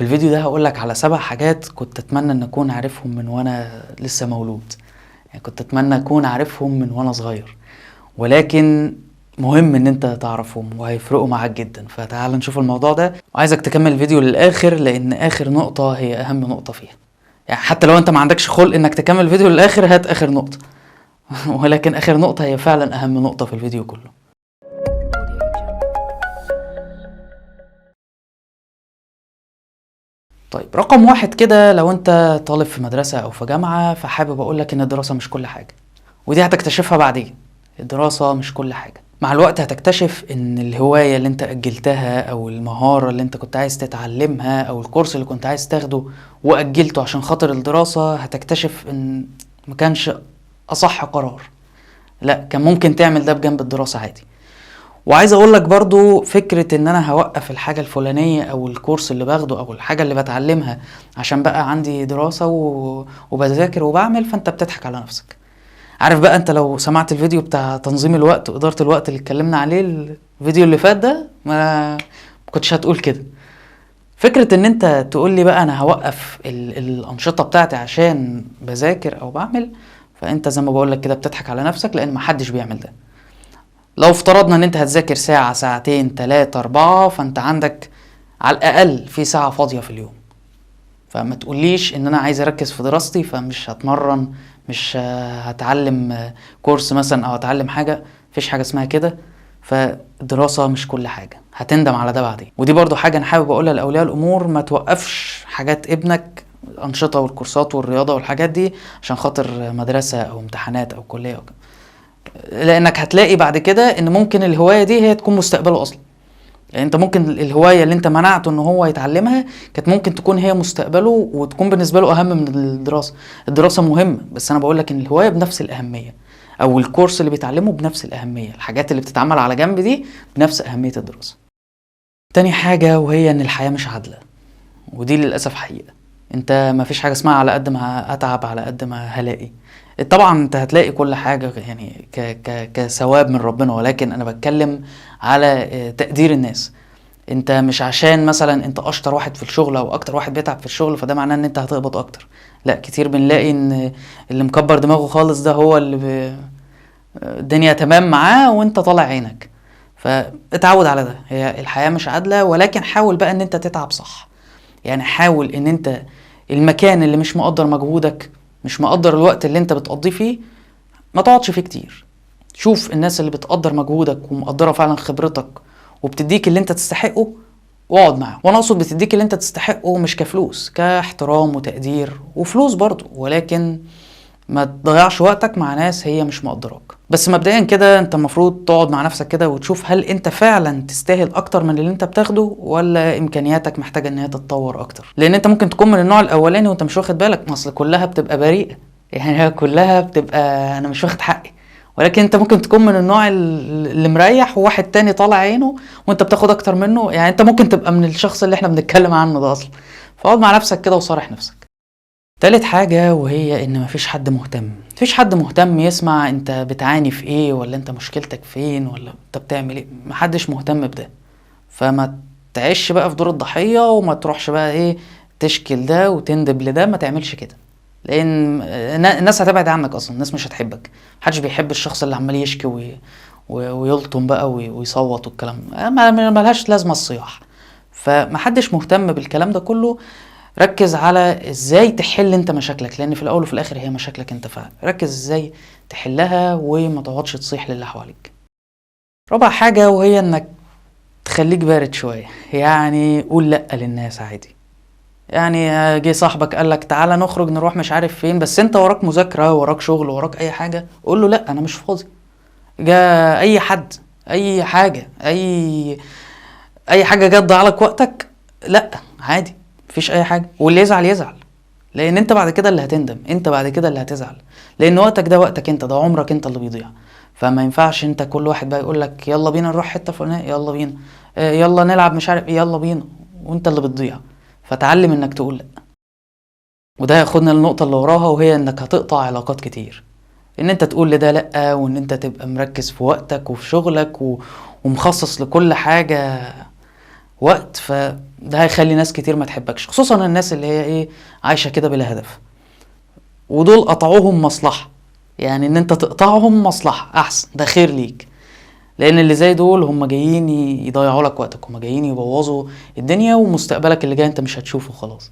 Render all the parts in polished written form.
في الفيديو ده هقولك على 7 حاجات كنت اتمنى ان اكون عارفهم من وانا لسه مولود. يعني كنت اتمنى اكون عارفهم من وانا صغير، ولكن مهم ان انت تعرفهم وهيفرقوا معاك جدا. فتعال نشوف الموضوع ده، وعايزك تكمل الفيديو للاخر لان اخر نقطة هي اهم نقطة فيها. يعني حتى لو انت ما عندكش خلق انك تكمل الفيديو للاخر، هات اخر نقطة. ولكن اخر نقطة هي فعلا اهم نقطة في الفيديو كله. طيب، رقم 1 كده، لو انت طالب في مدرسة او في جامعة فحابب اقولك ان الدراسة مش كل حاجة، ودي هتكتشفها بعدين. الدراسة مش كل حاجة. مع الوقت هتكتشف ان الهواية اللي انت اجلتها او المهارة اللي انت كنت عايز تتعلمها او الكورس اللي كنت عايز تاخده واجلته عشان خاطر الدراسة، هتكتشف ان ما كانش اصح قرار. لا، كان ممكن تعمل ده بجنب الدراسة عادي. وعايز اقولك برضو فكرة ان انا هوقف الحاجة الفلانية او الكورس اللي باخده او الحاجة اللي بتعلمها عشان بقى عندي دراسة وبذاكر وبعمل، فانت بتضحك على نفسك. عارف بقى، انت لو سمعت الفيديو بتاع تنظيم الوقت وادارة الوقت اللي اتكلمنا عليه الفيديو اللي فات ده، ما كنتش هتقول كده. فكرة ان انت تقول لي بقى انا هوقف الانشطة بتاعتي عشان بذاكر او بعمل، فانت زي ما بقولك كده بتضحك على نفسك، لان محدش بيعمل ده. لو افترضنا ان انت هتذاكر ساعة، ساعتين، 3، 4، فانت عندك على الاقل في ساعة فاضية في اليوم. فما تقوليش ان انا عايز اركز في دراستي فمش هتمرن، مش هتعلم كورس مثلا او هتعلم حاجة. مفيش حاجة اسمها كده. فالدراسة مش كل حاجة، هتندم على ده بعدين. ودي برضو حاجة انا حابب اقولها لاولياء الامور، ما توقفش حاجات ابنك، الانشطة والكورسات والرياضة والحاجات دي عشان خاطر مدرسة او امتحانات او كلية او كده. لانك هتلاقي بعد كده ان ممكن الهواية دي هي تكون مستقبله اصلا. يعني انت ممكن الهواية اللي انت منعته ان هو يتعلمها كانت ممكن تكون هي مستقبله، وتكون بالنسبة له اهم من الدراسة. الدراسة مهمة، بس انا بقولك ان الهواية بنفس الاهمية، او الكورس اللي بيتعلمه بنفس الاهمية، الحاجات اللي بتتعمل على جنب دي بنفس اهمية الدراسة. تاني حاجة وهي ان الحياة مش عادلة، ودي للأسف حقيقة. انت ما فيش حاجة اسمها على قد ما اتعب على قد ما هلاقي. طبعا انت هتلاقي كل حاجة يعني كثواب من ربنا، ولكن انا بتكلم على تقدير الناس. انت مش عشان مثلا انت اشطر واحد في الشغل او اكتر واحد بيتعب في الشغل فده معناه ان انت هتقبض اكتر. لا، كتير بنلاقي ان اللي مكبر دماغه خالص ده هو اللي الدنيا تمام معاه وانت طالع عينك. فاتعود على ده. هي الحياة مش عادلة، ولكن حاول بقى ان انت تتعب صح. يعني حاول ان انت المكان اللي مش مقدر مجهودك، مش مقدر الوقت اللي انت بتقضيه فيه، ما تقعدش فيه كتير. شوف الناس اللي بتقدر مجهودك ومقدرة فعلا خبرتك وبتديك اللي انت تستحقه، واقعد معاهم. وانا اقصد بتديك اللي انت تستحقه مش كفلوس، كاحترام وتقدير وفلوس برضو، ولكن ما تضيعش وقتك مع ناس هي مش مقدراك. بس مبدئيا كده انت المفروض تقعد مع نفسك كده وتشوف هل انت فعلا تستاهل اكتر من اللي انت بتاخده، ولا امكانياتك محتاجة ان هي تتطور اكتر. لان انت ممكن تكون من النوع الاولاني وانت مش واخد بالك، اصل كلها بتبقى بريئة. يعني هي كلها بتبقى انا مش واخد حقي. ولكن انت ممكن تكون من النوع اللي مريح، وواحد تاني طالع عينه وانت بتاخد اكتر منه. يعني انت ممكن تبقى من الشخص اللي احنا بنتكلم عنه ده اصلا. فاقعد مع نفسك كده وصارح نفسك. تالت حاجة وهي ان مفيش حد مهتم. مفيش حد مهتم يسمع انت بتعاني في ايه، ولا انت مشكلتك فين، ولا انت بتعمل ايه. محدش مهتم بده. فما تعيش بقى في دور الضحية، وما تروحش بقى ايه تشكل ده وتندب لده. ما تعملش كده، لان الناس هتبعد عنك اصلا. الناس مش هتحبك. محدش بيحب الشخص اللي عمال يشكي ويلطم بقى ويصوت والكلام. ملهاش لازمة الصياح. فمحدش مهتم بالكلام ده كله. ركز على ازاي تحل انت مشاكلك، لان في الاول وفي الاخر هي مشاكلك انت فعلا. ركز ازاي تحلها وما تقعدش تصيح للي حواليك. رابع حاجة وهي انك تخليك بارد شوية. يعني قول لأ للناس عادي. يعني جه صاحبك قالك تعالى نخرج نروح مش عارف فين، بس انت وراك مذاكرة، وراك شغل، وراك اي حاجة، قول له لأ انا مش فاضي. جا اي حد، اي حاجة، اي حاجة جت ضيعلك وقتك، لأ عادي، مفيش اي حاجة. واللي يزعل يزعل، لان انت بعد كده اللي هتندم، انت بعد كده اللي هتزعل. لان وقتك ده وقتك انت، ده عمرك انت اللي بيضيع. فما ينفعش انت كل واحد بقى يقول لك يلا بينا نروح حته فلانيه، يلا بينا، يلا نلعب مش عارف، يلا بينا، وانت اللي بتضيع. فتعلم انك تقول لا. وده ياخدنا للنقطه اللي وراها، وهي انك هتقطع علاقات كتير. ان انت تقول لده لا، وان انت تبقى مركز في وقتك وفي شغلك ومخصص لكل حاجه وقت، فده هيخلي ناس كتير ما تحبكش، خصوصا الناس اللي هي ايه، عايشة كده بلا هدف. ودول قطعوهم مصلحة، يعني ان انت تقطعهم مصلحة احسن، ده خير ليك. لان اللي زي دول هم جايين يضيعوا لك وقتك، هم جايين يبوظوا الدنيا، ومستقبلك اللي جاي انت مش هتشوفه خلاص.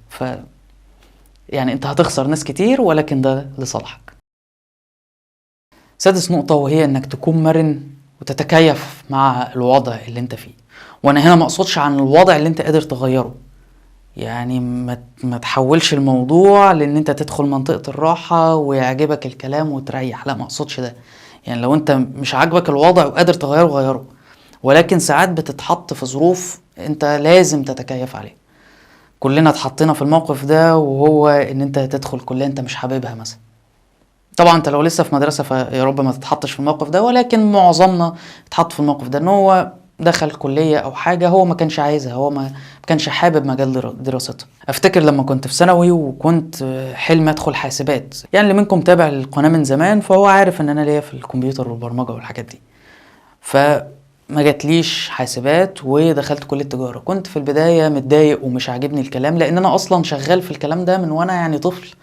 يعني انت هتخسر ناس كتير، ولكن ده لصالحك. سادس نقطة وهي انك تكون مرن وتتكيف مع الوضع اللي انت فيه. وانا هنا ما اقصدش عن الوضع اللي انت قادر تغيره، يعني ما تحولش الموضوع لان انت تدخل منطقة الراحة ويعجبك الكلام وتريح، لا ما اقصدش ده. يعني لو انت مش عاجبك الوضع وقادر تغيره غيره، ولكن ساعات بتتحط في ظروف انت لازم تتكيف عليها. كلنا اتحطينا في الموقف ده، وهو ان انت تدخل كلية انت مش حاببها مثلا. طبعا انت لو لسه في مدرسة فيا رب ما تتحطش في الموقف ده، ولكن معظمنا اتحط في الموقف ده، ان هو دخل كلية او حاجة هو ما كانش عايزها، هو ما كانش حابب مجال دراستها. افتكر لما كنت في ثانوي وكنت حلم ادخل حاسبات، يعني اللي منكم تابع القناة من زمان فهو عارف ان انا ليا في الكمبيوتر والبرمجة والحاجات دي. فما جاتليش حاسبات ودخلت كلية تجارة. كنت في البداية متضايق ومش عاجبني الكلام، لان انا اصلا شغال في الكلام ده من وانا يعني طفل،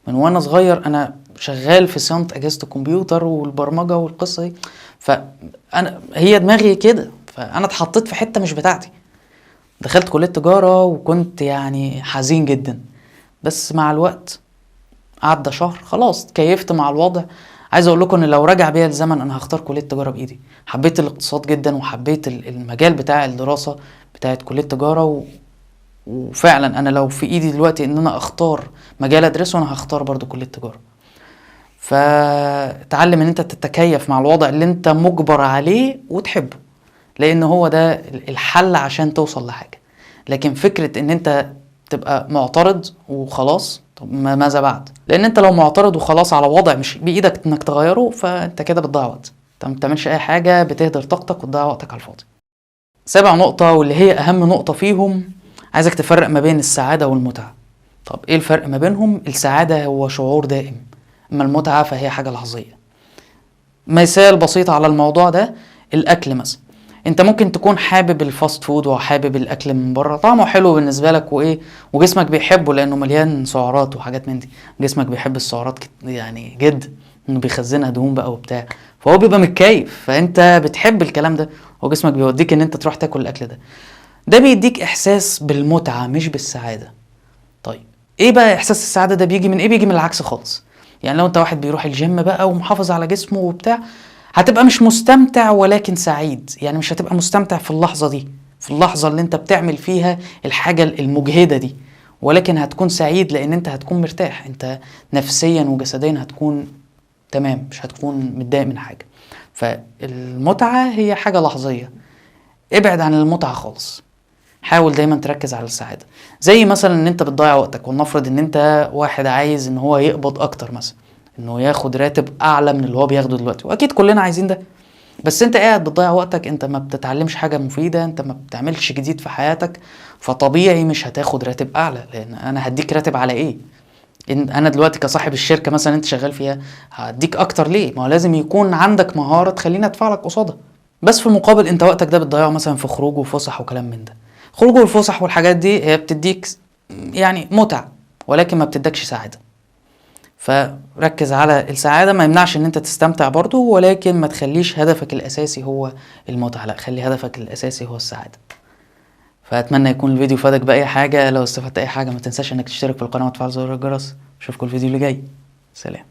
من وانا صغير انا شغال في صيانة اجهزة الكمبيوتر والبرمجة والقصة دي. فانا هي دماغي كده، فانا اتحطيت في حتة مش بتاعتي. دخلت كلية تجارة وكنت يعني حزين جدا، بس مع الوقت عدى شهر خلاص اتكيفت مع الوضع. عايز اقول لكم ان لو رجع بيا الزمن انا هختار كلية تجارة بايدي. حبيت الاقتصاد جدا وحبيت المجال بتاع الدراسة بتاعت كلية تجارة وفعلا انا لو في ايدي دلوقتي ان انا اختار مجال ادرسه انا هختار برضو كلية تجارة. فتعلم ان انت تتكيف مع الوضع اللي انت مجبر عليه وتحبه، لان هو ده الحل عشان توصل لحاجة. لكن فكرة ان انت تبقى معترض وخلاص، طب ماذا بعد؟ لان انت لو معترض وخلاص على وضع مش بايدك انك تغيره، فانت كده بتضيع وقت، انت ما بتعملش اي حاجة، بتهدر طاقتك وتضيع وقتك على الفاضي. سابع نقطة واللي هي اهم نقطة فيهم، عايزك تفرق ما بين السعادة والمتعة. طب ايه الفرق ما بينهم؟ السعادة هو شعور دائم، اما المتعة فهي حاجة لحظية. مثال بسيط على الموضوع ده، الاكل مثلا. انت ممكن تكون حابب الفاست فود وحابب الاكل من بره، طعمه حلو بالنسبه لك وايه، وجسمك بيحبه لانه مليان سعرات وحاجات من دي. جسمك بيحب السعرات يعني جدا، انه بيخزنها دهون بقى وبتاع، فهو بيبقى متكيف، فانت بتحب الكلام ده، وجسمك بيوديك ان انت تروح تاكل الاكل ده. ده بيديك احساس بالمتعه مش بالسعاده. طيب ايه بقى احساس السعاده ده بيجي من ايه؟ بيجي من العكس خالص. يعني لو انت واحد بيروح الجيم بقى ومحافظ على جسمه وبتاع، هتبقى مش مستمتع ولكن سعيد. يعني مش هتبقى مستمتع في اللحظة دي، في اللحظة اللي انت بتعمل فيها الحاجة المجهدة دي، ولكن هتكون سعيد لان انت هتكون مرتاح، انت نفسيا وجسديا هتكون تمام، مش هتكون متضايق من حاجة. فالمتعة هي حاجة لحظية، ابعد عن المتعة خالص، حاول دايما تركز على السعادة. زي مثلا ان انت بتضيع وقتك، ولنفرض ان انت واحد عايز ان هو يقبض اكتر مثلا، انه ياخد راتب اعلى من اللي هو بياخده دلوقتي، واكيد كلنا عايزين ده. بس انت قاعد بتضيع وقتك، انت ما بتتعلمش حاجة مفيدة، انت ما بتعملش جديد في حياتك، فطبيعي مش هتاخد راتب اعلى. لان انا هديك راتب على ايه؟ إن انا دلوقتي كصاحب الشركة مثلا انت شغال فيها، هديك اكتر ليه؟ ما هو لازم يكون عندك مهارة تخليني ادفع لك قصادها. بس في المقابل انت وقتك ده بتضيعه مثلا في خروج وفسح وكلام من ده. خروج والفسح والحاجات دي هي بتديك يعني متع، ولكن ما بتدكش سعادة. فركز على السعادة، ما يمنعش ان انت تستمتع برضو، ولكن ما تخليش هدفك الاساسي هو المتعة، لا خلي هدفك الاساسي هو السعادة. فاتمنى يكون الفيديو فادك باي حاجة. لو استفدت اي حاجة ما تنساش انك تشترك في القناة وتفعل زر الجرس. اشوفكم الفيديو اللي جاي. سلام.